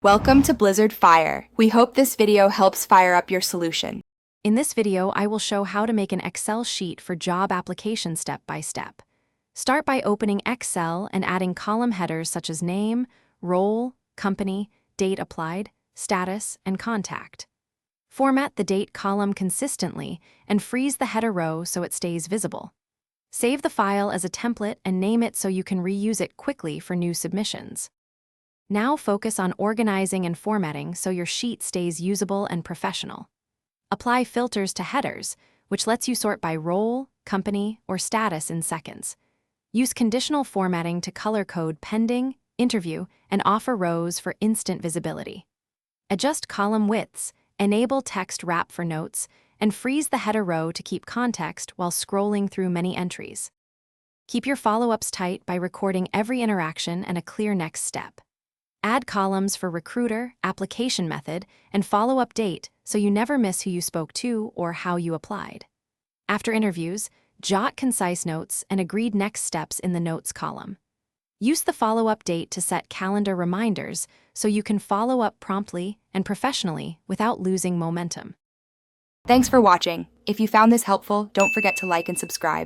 Welcome to Blizzard Fire. We hope this video helps fire up your solution. In this video, I will show how to make an Excel sheet for job application step by step. Start by opening Excel and adding column headers such as name, role, company, date applied, status, and contact. Format the date column consistently and freeze the header row so it stays visible. Save the file as a template and name it so you can reuse it quickly for new submissions. Now focus on organizing and formatting so your sheet stays usable and professional. Apply filters to headers, which lets you sort by role, company, or status in seconds. Use conditional formatting to color code pending, interview, and offer rows for instant visibility. Adjust column widths, enable text wrap for notes, and freeze the header row to keep context while scrolling through many entries. Keep your follow-ups tight by recording every interaction and a clear next step. Add columns for recruiter, application method, and follow-up date so you never miss who you spoke to or how you applied. After interviews, jot concise notes and agreed next steps in the notes column. Use the follow-up date to set calendar reminders so you can follow up promptly and professionally without losing momentum. Thanks for watching. If you found this helpful, don't forget to like and subscribe.